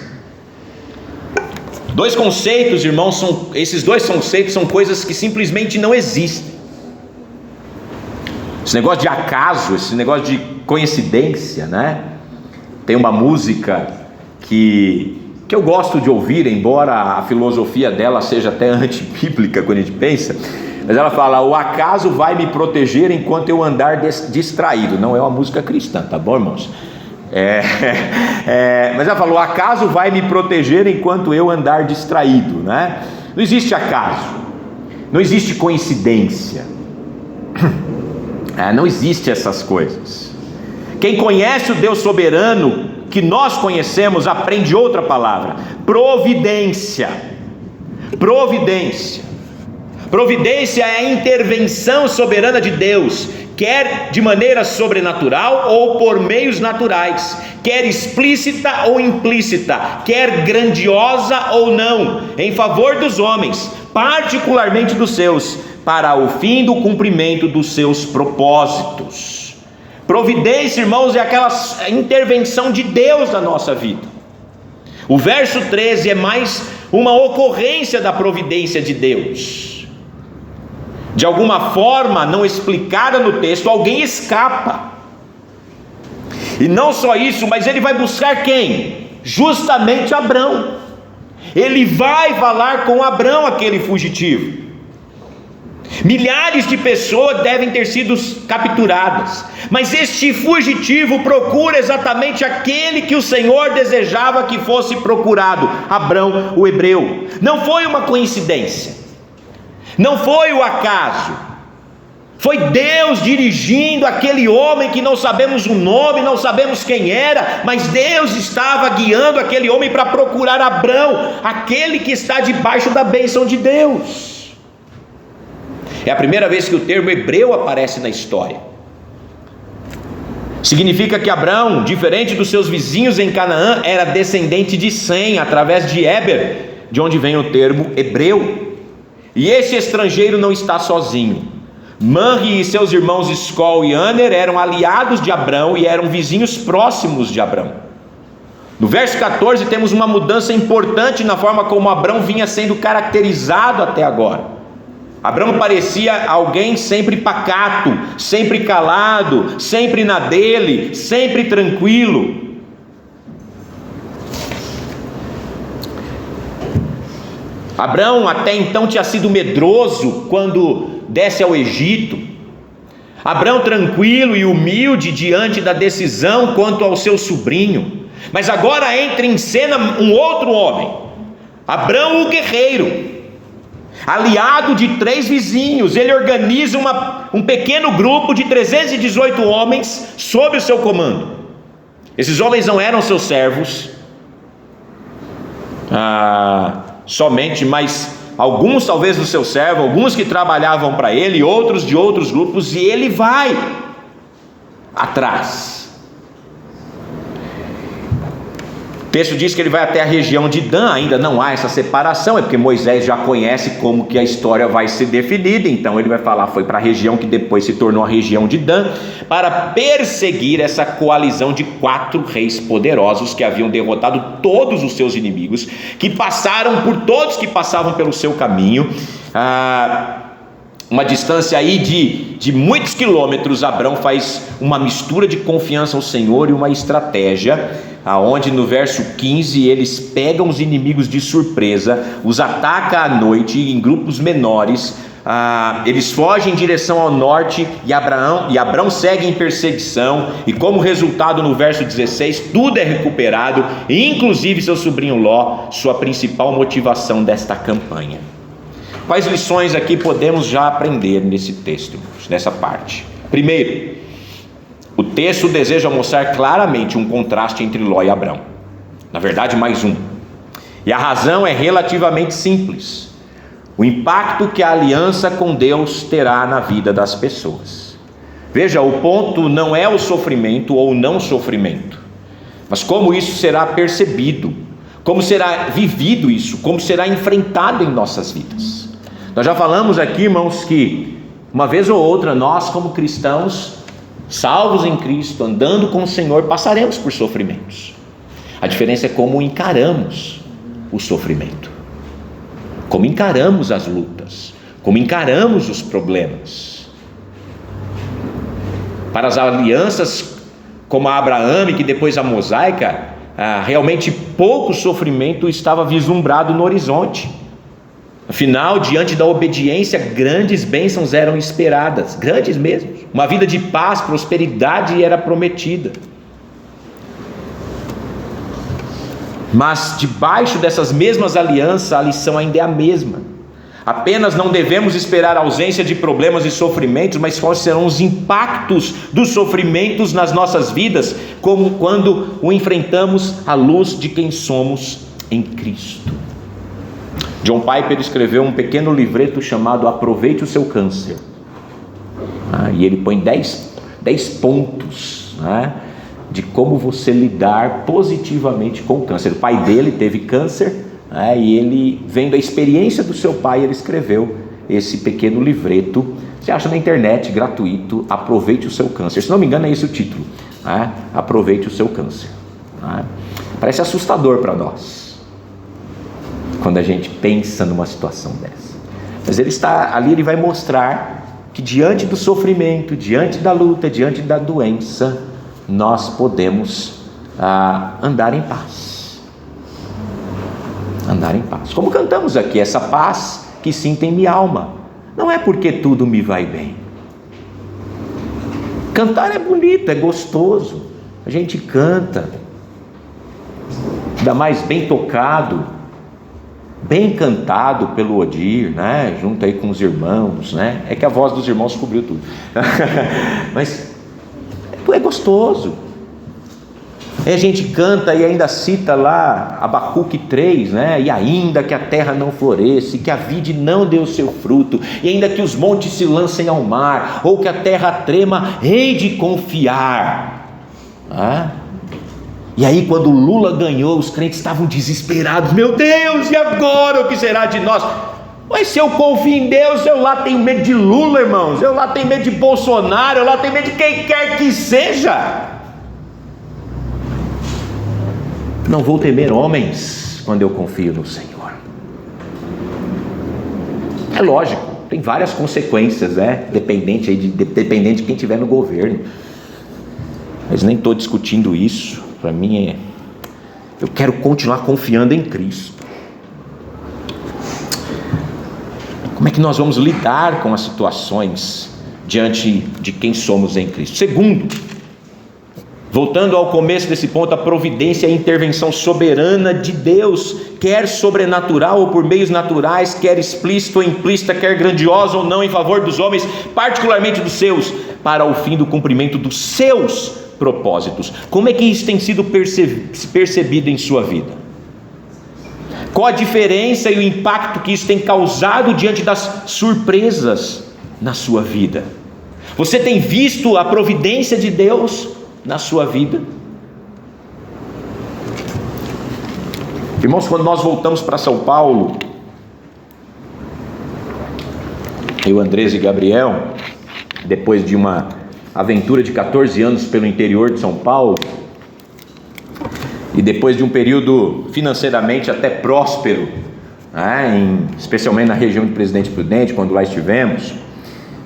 Dois conceitos, irmãos, esses dois conceitos são coisas que simplesmente não existem. Esse negócio de acaso, esse negócio de coincidência, né? Tem uma música que eu gosto de ouvir, embora a filosofia dela seja até antibíblica quando a gente pensa, mas ela fala: o acaso vai me proteger enquanto eu andar distraído. Não é uma música cristã, tá bom, irmãos? Mas ela fala: o acaso vai me proteger enquanto eu andar distraído, né? Não existe acaso, não existe coincidência, não existe essas coisas. Quem conhece o Deus soberano que nós conhecemos aprende outra palavra: providência. Providência é a intervenção soberana de Deus, quer de maneira sobrenatural ou por meios naturais, quer explícita ou implícita, quer grandiosa ou não, em favor dos homens, particularmente dos seus, para o fim do cumprimento dos seus propósitos. Providência, irmãos, é aquela intervenção de Deus na nossa vida. O verso 13 é mais uma ocorrência da providência de Deus. De alguma forma não explicada no texto, alguém escapa. E não só isso, mas ele vai buscar quem? Justamente Abrão. Ele vai falar com Abrão, aquele fugitivo. Milhares de pessoas devem ter sido capturadas, mas este fugitivo procura exatamente aquele que o Senhor desejava que fosse procurado: Abrão, o hebreu. Não foi uma coincidência, não foi o acaso, foi Deus dirigindo aquele homem que não sabemos o nome, não sabemos quem era, mas Deus estava guiando aquele homem para procurar Abrão, aquele que está debaixo da bênção de Deus. É a primeira vez que o termo hebreu aparece na história. Significa que Abrão, diferente dos seus vizinhos em Canaã, era descendente de Sem, através de Éber, de onde vem o termo hebreu. E esse estrangeiro não está sozinho. Manre e seus irmãos Escol e Aner eram aliados de Abrão e eram vizinhos próximos de Abrão. No verso 14 temos uma mudança importante na forma como Abrão vinha sendo caracterizado até agora. Abrão parecia alguém sempre pacato, sempre calado, sempre na dele, sempre tranquilo. Abrão até então tinha sido medroso quando desce ao Egito. Abrão tranquilo e humilde diante da decisão quanto ao seu sobrinho. Mas agora entra em cena um outro homem, Abrão o guerreiro, aliado de 3 vizinhos. Ele organiza um pequeno grupo de 318 homens sob o seu comando. Esses homens não eram seus servos somente, mas alguns talvez do seu servo, alguns que trabalhavam para ele, outros de outros grupos, e ele vai atrás. O texto diz que ele vai até a região de Dan. Ainda não há essa separação, é porque Moisés já conhece como que a história vai ser definida, então ele vai falar, foi para a região que depois se tornou a região de Dan, para perseguir essa coalizão de 4 reis poderosos que haviam derrotado todos os seus inimigos, que passaram por todos que passavam pelo seu caminho, uma distância aí de muitos quilômetros. Abrão faz uma mistura de confiança ao Senhor e uma estratégia, aonde no verso 15 eles pegam os inimigos de surpresa, os atacam à noite em grupos menores, eles fogem em direção ao norte, e Abrão segue em perseguição, e como resultado, no verso 16, tudo é recuperado, inclusive seu sobrinho Ló, sua principal motivação desta campanha. Quais lições aqui podemos já aprender nesse texto, nessa parte? Primeiro, o texto deseja mostrar claramente um contraste entre Ló e Abrão. Na verdade, mais um. E a razão é relativamente simples: o impacto que a aliança com Deus terá na vida das pessoas. Veja, o ponto não é o sofrimento ou não sofrimento, mas como isso será percebido, como será vivido isso, como será enfrentado em nossas vidas. Nós já falamos aqui, irmãos, que uma vez ou outra nós, como cristãos, salvos em Cristo, andando com o Senhor, passaremos por sofrimentos. A diferença é como encaramos o sofrimento, como encaramos as lutas, como encaramos os problemas. Para as alianças como a abraâmica e depois a mosaica, realmente pouco sofrimento estava vislumbrado no horizonte. Afinal, diante da obediência, grandes bênçãos eram esperadas, grandes mesmo. Uma vida de paz, prosperidade era prometida. Mas debaixo dessas mesmas alianças, a lição ainda é a mesma. Apenas não devemos esperar a ausência de problemas e sofrimentos, mas quais serão os impactos dos sofrimentos nas nossas vidas, como quando o enfrentamos à luz de quem somos em Cristo. John Piper escreveu um pequeno livreto chamado Aproveite o Seu Câncer, e ele põe 10 pontos, de como você lidar positivamente com o câncer. O pai dele teve câncer, e ele, vendo a experiência do seu pai, ele escreveu esse pequeno livreto. Você acha na internet, gratuito, Aproveite o Seu Câncer. Se não me engano é esse o título, Aproveite o Seu Câncer. Parece assustador para nós quando a gente pensa numa situação dessa, mas ele está ali, ele vai mostrar que diante do sofrimento, diante da luta, diante da doença, nós podemos andar em paz. Andar em paz, como cantamos aqui, essa paz que sinto em minha alma, não é porque tudo me vai bem. Cantar é bonito, é gostoso, a gente canta, ainda mais bem tocado, bem cantado pelo Odir, junto aí com os irmãos, é que a voz dos irmãos cobriu tudo, mas é gostoso. Aí a gente canta e ainda cita lá Abacuque 3, e ainda que a terra não floresça, e que a vide não dê o seu fruto, e ainda que os montes se lancem ao mar, ou que a terra trema, hei de confiar. E aí quando Lula ganhou, os crentes estavam desesperados: meu Deus, e agora o que será de nós? Mas se eu confio em Deus, eu lá tenho medo de Lula, irmãos, eu lá tenho medo de Bolsonaro, eu lá tenho medo de quem quer que seja. Não vou temer homens quando eu confio no Senhor. É lógico, tem várias consequências, dependente de quem estiver no governo, mas nem estou discutindo isso. Para mim eu quero continuar confiando em Cristo. Como é que nós vamos lidar com as situações diante de quem somos em Cristo? Segundo, Voltando ao começo desse ponto, a providência é a intervenção soberana de Deus, quer sobrenatural ou por meios naturais, quer explícita ou implícita, quer grandiosa ou não, em favor dos homens, particularmente dos seus, para o fim do cumprimento dos seus propósitos. Como é que isso tem sido percebido em sua vida? Qual a diferença e o impacto que isso tem causado diante das surpresas na sua vida? Você tem visto a providência de Deus na sua vida? Irmãos, quando nós voltamos para São Paulo, eu, Andrés e Gabriel, depois de uma aventura de 14 anos pelo interior de São Paulo, e depois de um período financeiramente até próspero, especialmente na região de Presidente Prudente, quando lá estivemos,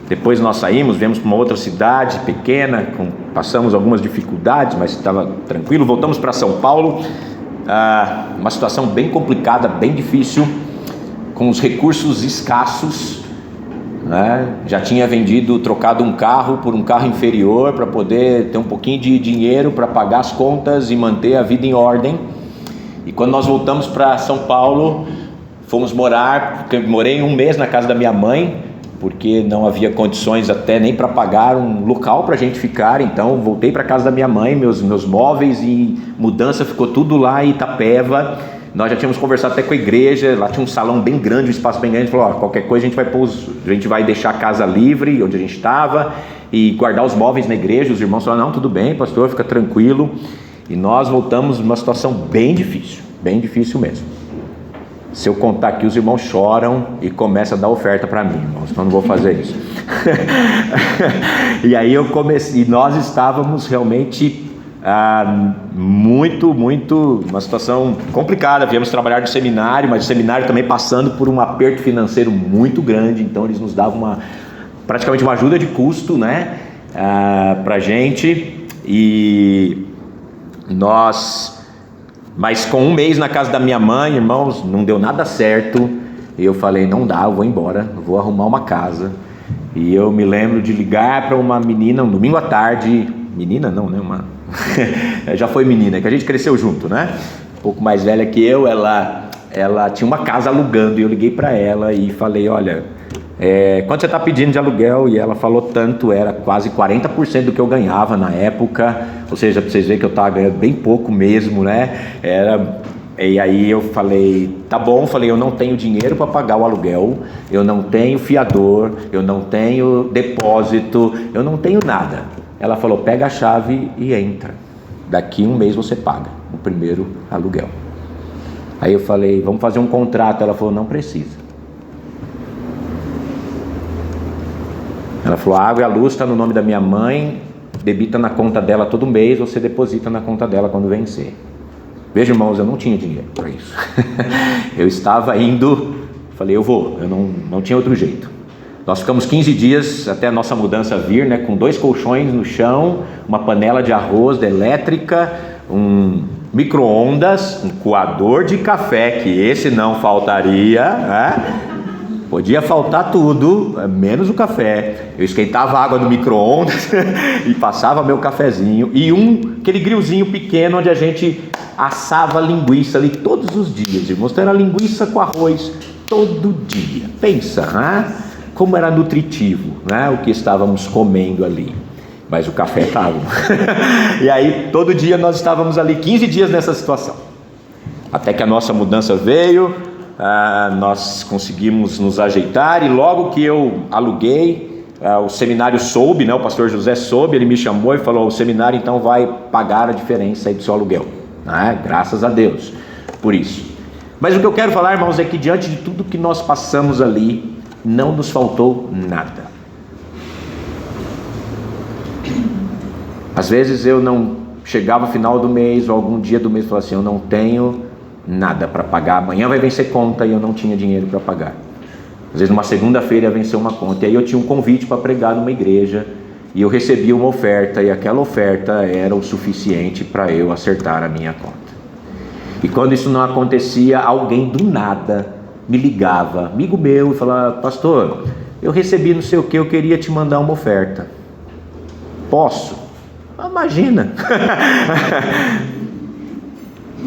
depois nós saímos, viemos para uma outra cidade pequena, passamos algumas dificuldades, mas estava tranquilo, voltamos para São Paulo, uma situação bem complicada, bem difícil, com os recursos escassos, já tinha trocado um carro por um carro inferior, para poder ter um pouquinho de dinheiro para pagar as contas e manter a vida em ordem. E quando nós voltamos para São Paulo, fomos morar, morei um mês na casa da minha mãe, porque não havia condições até nem para pagar um local para a gente ficar. Então voltei para a casa da minha mãe, meus móveis e mudança ficou tudo lá em Itapeva. Nós já tínhamos conversado até com a igreja, lá tinha um salão bem grande, um espaço bem grande. A gente falou, qualquer coisa a gente vai deixar a casa livre, onde a gente estava, e guardar os móveis na igreja. Os irmãos falaram, não, tudo bem, pastor, fica tranquilo. E nós voltamos numa situação bem difícil mesmo. Se eu contar aqui, os irmãos choram e começam a dar oferta para mim, irmãos, então eu não vou fazer isso. E aí e nós estávamos realmente uma situação complicada. Viemos trabalhar no seminário, mas o seminário também passando por um aperto financeiro muito grande, então eles nos davam praticamente uma ajuda de custo, para a gente, e mas com um mês na casa da minha mãe, irmãos, não deu nada certo. E eu falei, não dá, eu vou embora, eu vou arrumar uma casa. E eu me lembro de ligar para uma menina, um domingo à tarde. Menina não, né? Já foi menina, que a gente cresceu junto, né? Um pouco mais velha que eu, ela tinha uma casa alugando. E eu liguei para ela e falei, olha, quanto você está pedindo de aluguel? E ela falou tanto, era quase 40% do que eu ganhava na época. Ou seja, para vocês verem que eu estava ganhando bem pouco mesmo, E aí eu falei, tá bom, eu não tenho dinheiro para pagar o aluguel, eu não tenho fiador, eu não tenho depósito, eu não tenho nada. Ela falou, pega a chave e entra, daqui um mês você paga o primeiro aluguel. Aí eu falei, vamos fazer um contrato. Ela falou, não precisa. Ela falou, a água e a luz está no nome da minha mãe, debita na conta dela todo mês, você deposita na conta dela quando vencer. Veja, irmãos, eu não tinha dinheiro para isso. Eu estava indo, falei, eu vou, eu não tinha outro jeito. Nós ficamos 15 dias até a nossa mudança vir, com 2 colchões no chão, uma panela de arroz elétrica, um micro-ondas, um coador de café, que esse não faltaria, Podia faltar tudo, menos o café. Eu esquentava a água do micro-ondas e passava meu cafezinho. E aquele grillzinho pequeno onde a gente assava linguiça ali todos os dias, irmãos. Então era linguiça com arroz todo dia. Pensa, como era nutritivo, o que estávamos comendo ali. Mas o café estava. E aí todo dia nós estávamos ali 15 dias nessa situação. Até que a nossa mudança veio. Nós conseguimos nos ajeitar, e logo que eu aluguei, o seminário soube, o pastor José soube, ele me chamou e falou, o seminário então vai pagar a diferença aí do seu aluguel, graças a Deus por isso. Mas o que eu quero falar, irmãos, é que diante de tudo que nós passamos ali, não nos faltou nada. Às vezes eu não chegava no final do mês ou algum dia do mês e falava assim, eu não tenho nada para pagar, amanhã vai vencer conta, e eu não tinha dinheiro para pagar. Às vezes numa segunda-feira ia vencer uma conta, e aí eu tinha um convite para pregar numa igreja, e eu recebia uma oferta, e aquela oferta era o suficiente para eu acertar a minha conta. E quando isso não acontecia, alguém do nada me ligava, amigo meu, e falava, pastor, eu recebi não sei o que, eu queria te mandar uma oferta, posso? Imagina.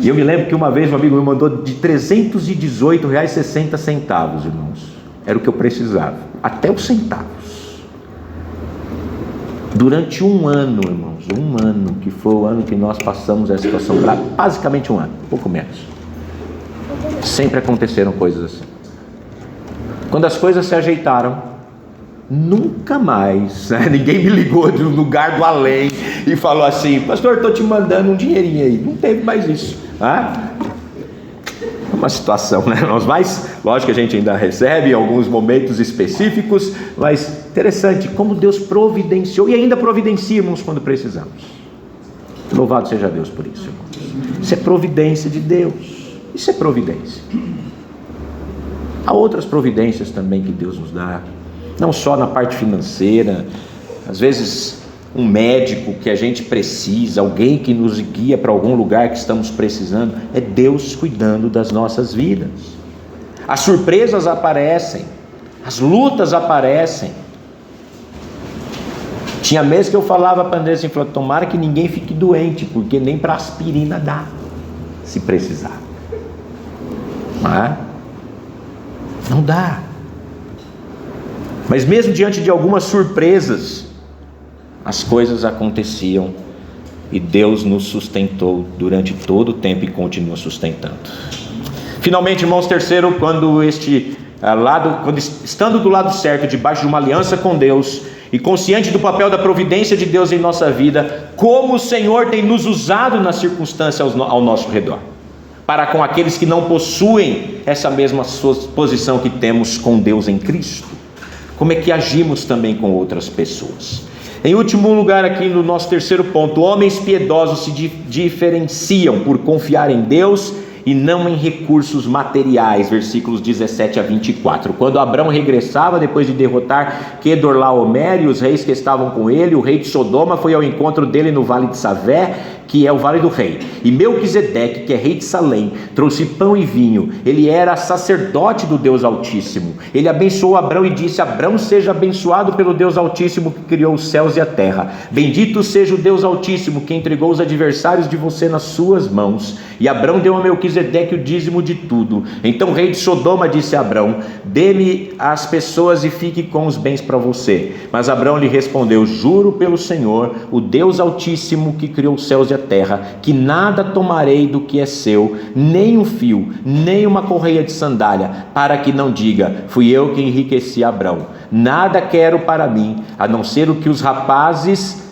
E eu me lembro que uma vez um amigo me mandou de R$ 318,60, irmãos. Era o que eu precisava, até os centavos. Durante um ano, irmãos, um ano, que foi o ano que nós passamos essa situação grave, basicamente um ano, pouco menos. Sempre aconteceram coisas assim. Quando as coisas se ajeitaram, nunca mais, né? Ninguém me ligou de um lugar do além e falou assim: pastor, estou te mandando um dinheirinho aí. Não teve mais isso. Uma situação, né? Mas, lógico que a gente ainda recebe em alguns momentos específicos, mas interessante como Deus providenciou e ainda providenciamos quando precisamos. Louvado seja Deus por isso, irmãos. Isso é providência de Deus. Isso é providência. Há outras providências também que Deus nos dá, não só na parte financeira. Às vezes um médico que a gente precisa, alguém que nos guia para algum lugar que estamos precisando, é Deus cuidando das nossas vidas. As surpresas aparecem, as lutas aparecem. Tinha mês que eu falava para André assim, tomara que ninguém fique doente, porque nem para aspirina dá, se precisar. Não dá. Mas mesmo diante de algumas surpresas, as coisas aconteciam e Deus nos sustentou durante todo o tempo e continua sustentando. Finalmente, irmãos, terceiro, quando estando do lado certo, debaixo de uma aliança com Deus e consciente do papel da providência de Deus em nossa vida, como o Senhor tem nos usado nas circunstâncias ao nosso redor, para com aqueles que não possuem essa mesma posição que temos com Deus em Cristo. Como é que agimos também com outras pessoas? Em último lugar, aqui no nosso terceiro ponto, homens piedosos se diferenciam por confiar em Deus e não em recursos materiais, versículos 17 a 24. Quando Abrão regressava depois de derrotar Quedorlaomer e os reis que estavam com ele, o rei de Sodoma foi ao encontro dele no vale de Savé, que é o vale do rei. E Melquisedeque, que é rei de Salém, trouxe pão e vinho. Ele era sacerdote do Deus Altíssimo. Ele abençoou Abrão e disse: Abrão, seja abençoado pelo Deus Altíssimo que criou os céus e a terra. Bendito seja o Deus Altíssimo que entregou os adversários de você nas suas mãos. E Abrão deu a Melquisedeque o dízimo de tudo. Então o rei de Sodoma disse a Abrão: dê-me as pessoas e fique com os bens para você. Mas Abrão lhe respondeu: juro pelo Senhor, o Deus Altíssimo que criou os céus e a terra, que nada tomarei do que é seu, nem um fio, nem uma correia de sandália, para que não diga: fui eu que enriqueci Abrão. Nada quero para mim, a não ser o que os rapazes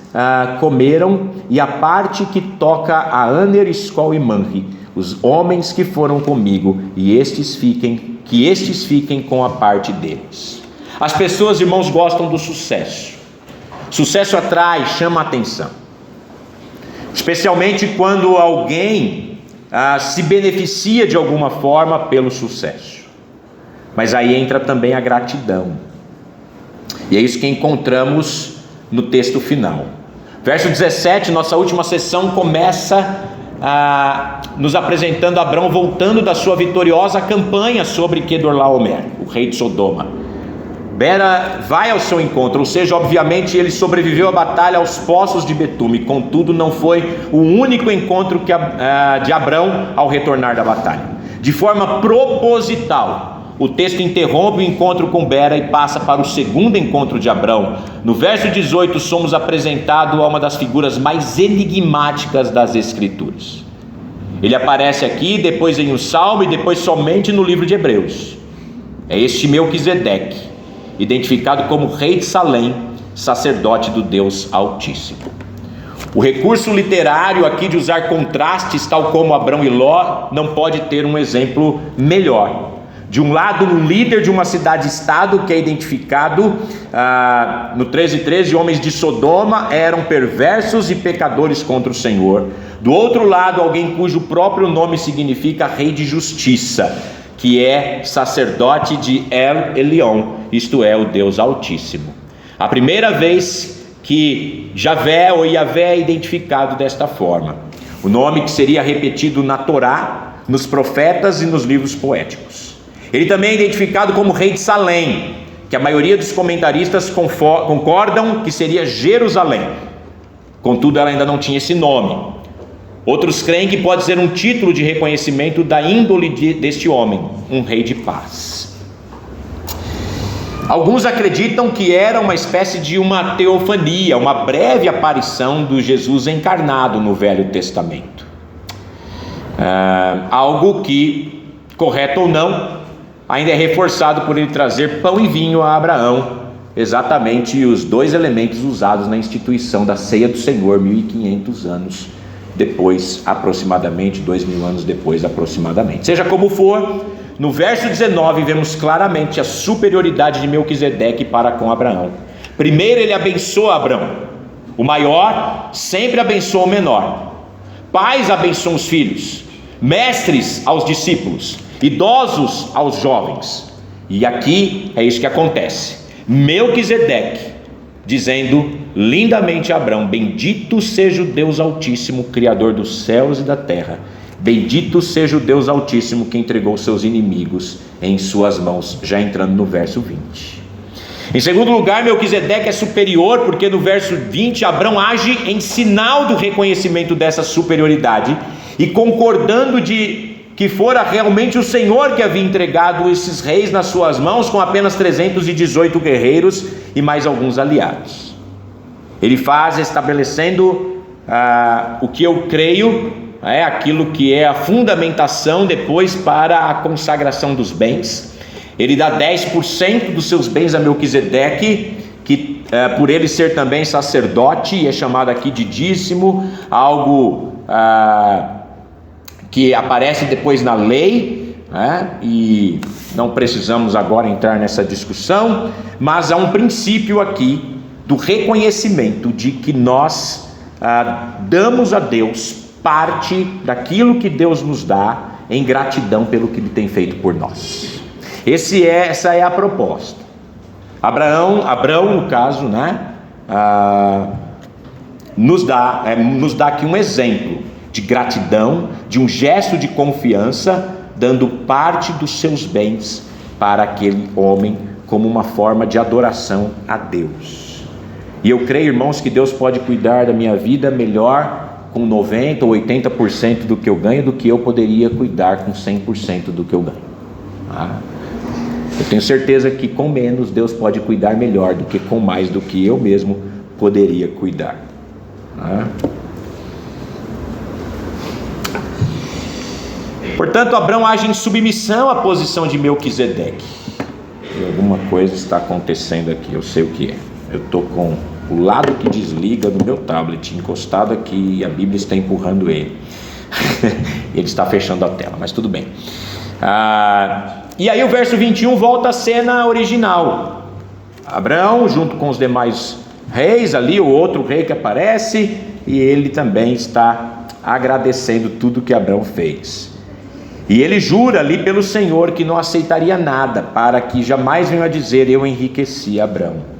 comeram, e a parte que toca a Aner, Escol e Manre, os homens que foram comigo, e que estes fiquem com a parte deles. As pessoas, irmãos, gostam do sucesso. Sucesso atrai, chama a atenção, especialmente quando alguém se beneficia de alguma forma pelo sucesso. Mas aí entra também a gratidão, e é isso que encontramos no texto final. Verso 17, nossa última sessão, começa nos apresentando Abrão voltando da sua vitoriosa campanha sobre Quedorlaomer, o rei de Sodoma. Bera vai ao seu encontro, ou seja, obviamente ele sobreviveu à batalha aos poços de betume. Contudo, não foi o único encontro de Abrão ao retornar da batalha. De forma proposital, o texto interrompe o encontro com Bera e passa para o segundo encontro de Abrão. No verso 18, somos apresentados a uma das figuras mais enigmáticas das Escrituras. Ele aparece aqui, depois em um salmo e depois somente no livro de Hebreus. É este Melquisedeque, identificado como rei de Salém, sacerdote do Deus Altíssimo. O recurso literário aqui de usar contrastes, tal como Abrão e Ló, não pode ter um exemplo melhor. De um lado, um líder de uma cidade-estado que é identificado no 13:13, homens de Sodoma eram perversos e pecadores contra o Senhor. Do outro lado, alguém cujo próprio nome significa rei de justiça, que é sacerdote de El Elyon, isto é, o Deus Altíssimo. A primeira vez que Javé ou Yavé é identificado desta forma. O nome que seria repetido na Torá, nos profetas e nos livros poéticos. Ele também é identificado como rei de Salém, que a maioria dos comentaristas concordam que seria Jerusalém. Contudo, ela ainda não tinha esse nome. Outros creem que pode ser um título de reconhecimento da índole deste homem, um rei de paz. Alguns acreditam que era uma espécie de uma teofania, uma breve aparição do Jesus encarnado no Velho Testamento. Algo que, correto ou não, ainda é reforçado por ele trazer pão e vinho a Abraão, exatamente os dois elementos usados na instituição da ceia do Senhor 1500 anos depois, aproximadamente 2000 anos depois, aproximadamente. Seja como for, no verso 19 vemos claramente a superioridade de Melquisedeque para com Abraão. Primeiro ele abençoa Abraão. O maior sempre abençoa o menor. Pais abençoam os filhos, mestres aos discípulos, idosos aos jovens. E aqui é isso que acontece. Melquisedeque dizendo lindamente a Abraão: bendito seja o Deus Altíssimo, Criador dos céus e da terra. Bendito seja o Deus Altíssimo que entregou seus inimigos em suas mãos. Já entrando no verso 20. Em segundo lugar, Melquisedeque é superior porque no verso 20 Abraão age em sinal do reconhecimento dessa superioridade e concordando de que fora realmente o Senhor que havia entregado esses reis nas suas mãos, com apenas 318 guerreiros e mais alguns aliados. Ele faz estabelecendo o que eu creio é aquilo que é a fundamentação depois para a consagração dos bens. Ele dá 10% dos seus bens a Melquisedeque, que por ele ser também sacerdote, e é chamado aqui de dízimo, algo que aparece depois na lei, e não precisamos agora entrar nessa discussão, mas há um princípio aqui do reconhecimento de que nós damos a Deus parte daquilo que Deus nos dá em gratidão pelo que Ele tem feito por nós. Essa é a proposta. Abraão no caso, nos dá aqui um exemplo de gratidão, de um gesto de confiança, dando parte dos seus bens para aquele homem como uma forma de adoração a Deus. E eu creio, irmãos, que Deus pode cuidar da minha vida melhor com 90% ou 80% do que eu ganho do que eu poderia cuidar com 100% do que eu ganho. Eu tenho certeza que com menos Deus pode cuidar melhor do que com mais do que eu mesmo poderia cuidar. Portanto, Abraão age em submissão à posição de Melquisedeque. E alguma coisa está acontecendo aqui, eu sei o que é. Eu estou com o lado que desliga do meu tablet encostado aqui e a Bíblia está empurrando ele. Ele está fechando a tela, mas tudo bem. E aí o verso 21 volta à cena original. Abraão junto com os demais reis ali, o outro rei que aparece, e ele também está agradecendo tudo que Abraão fez. E ele jura ali pelo Senhor que não aceitaria nada, para que jamais venham a dizer: eu enriqueci Abraão.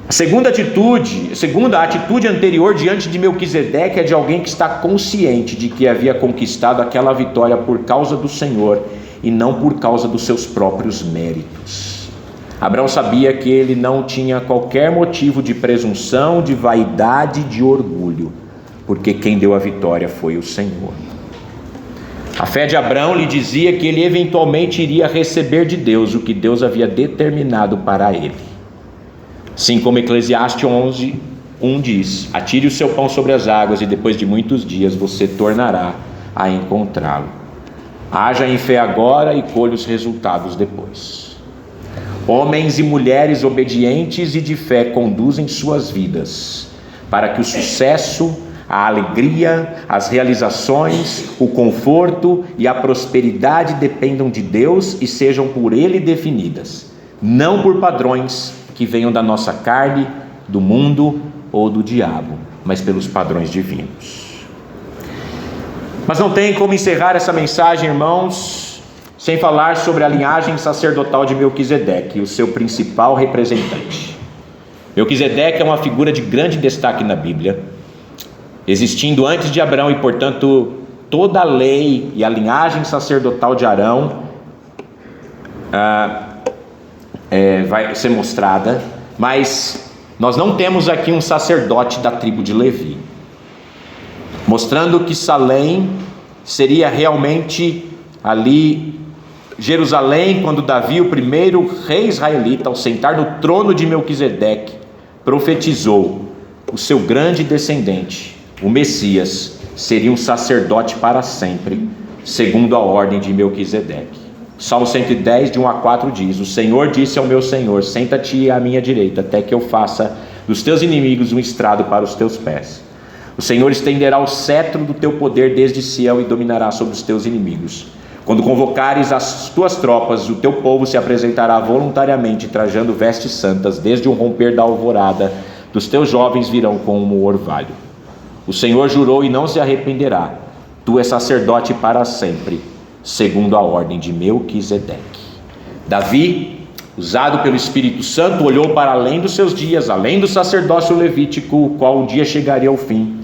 A segunda atitude anterior diante de Melquisedeque é de alguém que está consciente de que havia conquistado aquela vitória por causa do Senhor e não por causa dos seus próprios méritos. Abraão sabia que ele não tinha qualquer motivo de presunção, de vaidade, de orgulho, porque quem deu a vitória foi o Senhor. A fé de Abraão lhe dizia que ele eventualmente iria receber de Deus o que Deus havia determinado para ele. Assim como Eclesiastes 11:1 diz: atire o seu pão sobre as águas e depois de muitos dias você tornará a encontrá-lo. Haja em fé agora e colhe os resultados depois. Homens e mulheres obedientes e de fé conduzem suas vidas para que o sucesso, a alegria, as realizações, o conforto e a prosperidade dependam de Deus e sejam por Ele definidas, não por padrões que venham da nossa carne, do mundo ou do diabo, mas pelos padrões divinos. Mas não tem como encerrar essa mensagem, irmãos, sem falar sobre a linhagem sacerdotal de Melquisedeque, o seu principal representante. Melquisedeque é uma figura de grande destaque na Bíblia, existindo antes de Abraão, e portanto toda a lei e a linhagem sacerdotal de Arão vai ser mostrada, mas Nós não temos aqui um sacerdote da tribo de Levi, mostrando que Salém seria realmente ali Jerusalém, quando Davi, o primeiro rei israelita, ao sentar no trono de Melquisedeque, profetizou: o seu grande descendente, o Messias, seria um sacerdote para sempre, segundo a ordem de Melquisedeque. Salmo 110, de 1 a 4 diz: o Senhor disse ao meu Senhor: senta-te à minha direita, até que eu faça dos teus inimigos um estrado para os teus pés. O Senhor estenderá o cetro do teu poder desde Sião e dominará sobre os teus inimigos. Quando convocares as tuas tropas, o teu povo se apresentará voluntariamente, trajando vestes santas, desde o romper da alvorada, dos teus jovens virão como o orvalho. O Senhor jurou e não se arrependerá: tu és sacerdote para sempre, segundo a ordem de Melquisedeque. Davi, usado pelo Espírito Santo, olhou para além dos seus dias, além do sacerdócio levítico, o qual um dia chegaria ao fim.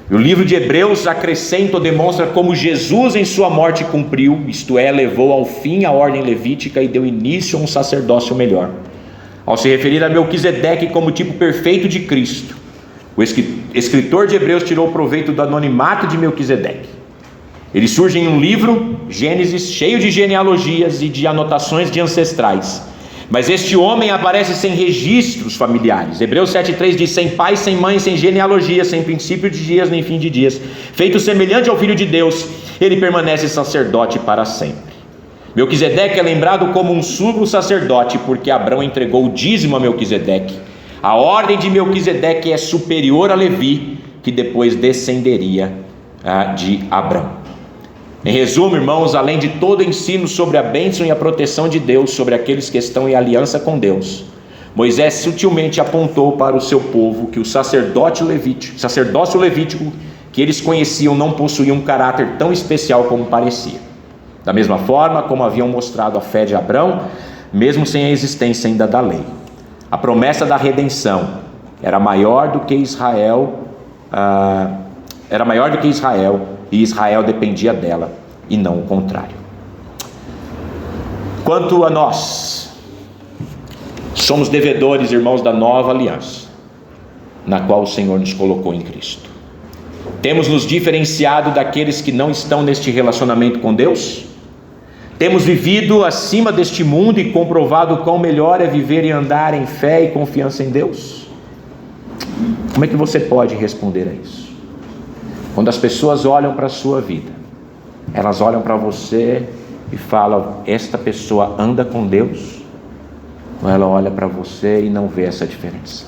E o livro de Hebreus acrescenta ou demonstra como Jesus em sua morte cumpriu, isto é, levou ao fim a ordem levítica e deu início a um sacerdócio melhor. Ao se referir a Melquisedeque como tipo perfeito de Cristo, o escritor de Hebreus tirou proveito do anonimato de Melquisedeque. Ele surge em um livro, Gênesis, cheio de genealogias e de anotações de ancestrais. Mas este homem aparece sem registros familiares. Hebreus 7,3 diz: sem pai, sem mãe, sem genealogia, sem princípio de dias, nem fim de dias, feito semelhante ao Filho de Deus, ele permanece sacerdote para sempre. Melquisedeque é lembrado como um sumo sacerdote, porque Abrão entregou o dízimo a Melquisedeque. A ordem de Melquisedeque é superior a Levi, que depois descenderia de Abrão. Em resumo, irmãos, além de todo o ensino sobre a bênção e a proteção de Deus sobre aqueles que estão em aliança com Deus, Moisés sutilmente apontou para o seu povo que o sacerdócio levítico que eles conheciam não possuía um caráter tão especial como parecia. Da mesma forma como haviam mostrado a fé de Abrão, mesmo sem a existência ainda da lei. A promessa da redenção era maior do que Israel, e Israel dependia dela, e não o contrário. Quanto a nós, somos devedores, irmãos, da nova aliança, na qual o Senhor nos colocou em Cristo. Temos nos diferenciado daqueles que não estão neste relacionamento com Deus? Temos vivido acima deste mundo e comprovado quão melhor é viver e andar em fé e confiança em Deus? Como é que você pode responder a isso? Quando as pessoas olham para a sua vida, elas olham para você e falam: esta pessoa anda com Deus? Ou ela olha para você e não vê essa diferença?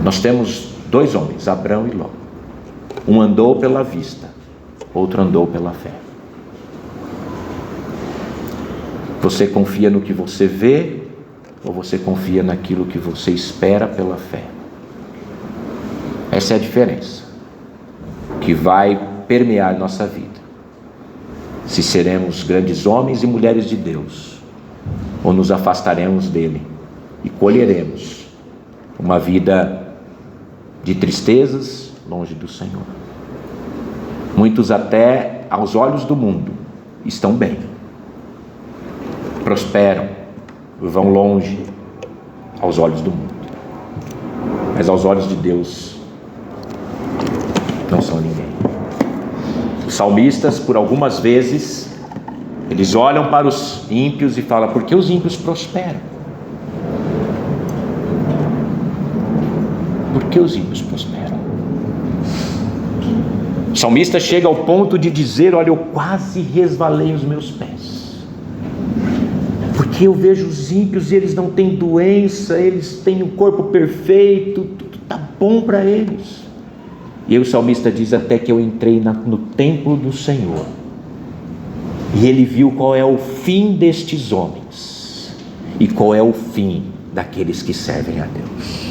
Nós temos dois homens, Abrão e Ló. Um andou pela vista, outro andou pela fé. Você confia no que você vê, ou você confia naquilo que você espera pela fé? Essa é a diferença que vai permear nossa vida. Se seremos grandes homens e mulheres de Deus, ou nos afastaremos dele e colheremos uma vida de tristezas longe do Senhor. Muitos, até aos olhos do mundo, estão bem, prosperam, vão longe aos olhos do mundo, mas aos olhos de Deus não são ninguém. Os salmistas, por algumas vezes, eles olham para os ímpios e falam: por que os ímpios prosperam? Por que os ímpios prosperam? O salmista chega ao ponto de dizer: olha, eu quase resvalei os meus pés, porque eu vejo os ímpios e eles não têm doença, eles têm um corpo perfeito, tudo está bom para eles. E aí o salmista diz: até que eu entrei no templo do Senhor, e ele viu qual é o fim destes homens, e qual é o fim daqueles que servem a Deus.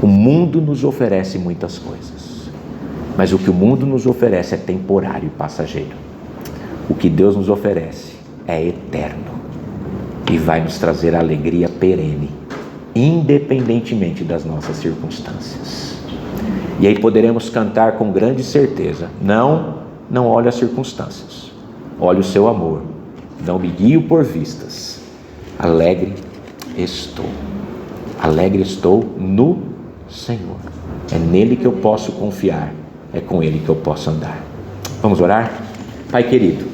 O mundo nos oferece muitas coisas, mas o que o mundo nos oferece é temporário e passageiro. O que Deus nos oferece é eterno e vai nos trazer alegria perene, independentemente das nossas circunstâncias. E aí poderemos cantar com grande certeza: não olhe as circunstâncias, olhe o seu amor, não me guio por vistas. Alegre estou no Senhor. É nele que eu posso confiar, é com ele que eu posso andar. Vamos orar? Pai querido,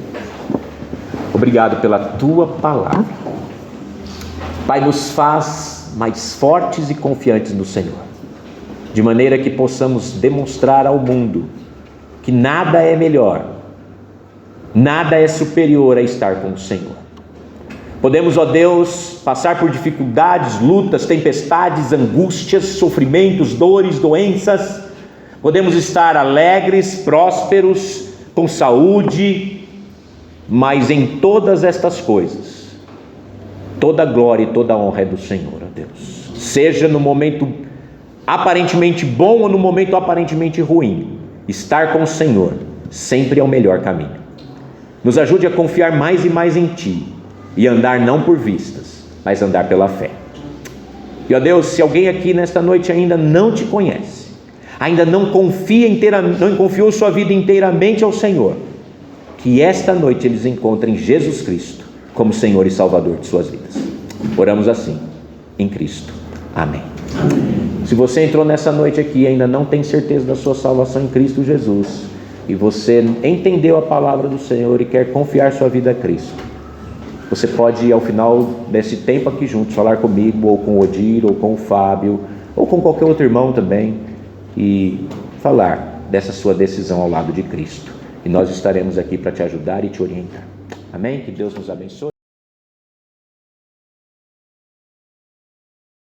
obrigado pela tua palavra. Pai, nos faz mais fortes e confiantes no Senhor, de maneira que possamos demonstrar ao mundo que nada é melhor, nada é superior a estar com o Senhor. Podemos, ó Deus, passar por dificuldades, lutas, tempestades, angústias, sofrimentos, dores, doenças. Podemos estar alegres, prósperos, com saúde, mas em todas estas coisas, toda glória e toda honra é do Senhor, ó Deus. Seja no momento aparentemente bom ou no momento aparentemente ruim, estar com o Senhor sempre é o melhor caminho. Nos ajude a confiar mais e mais em Ti e andar não por vistas, mas andar pela fé. E ó Deus, se alguém aqui nesta noite ainda não Te conhece, ainda não confiou sua vida inteiramente ao Senhor, que esta noite eles encontrem Jesus Cristo como Senhor e Salvador de suas vidas. Oramos assim, em Cristo. Amém. Se você entrou nessa noite aqui e ainda não tem certeza da sua salvação em Cristo Jesus, e você entendeu a palavra do Senhor e quer confiar sua vida a Cristo, você pode, ao final desse tempo aqui juntos, falar comigo, ou com o Odir, ou com o Fábio, ou com qualquer outro irmão também, e falar dessa sua decisão ao lado de Cristo. E nós estaremos aqui para te ajudar e te orientar. Amém? Que Deus nos abençoe.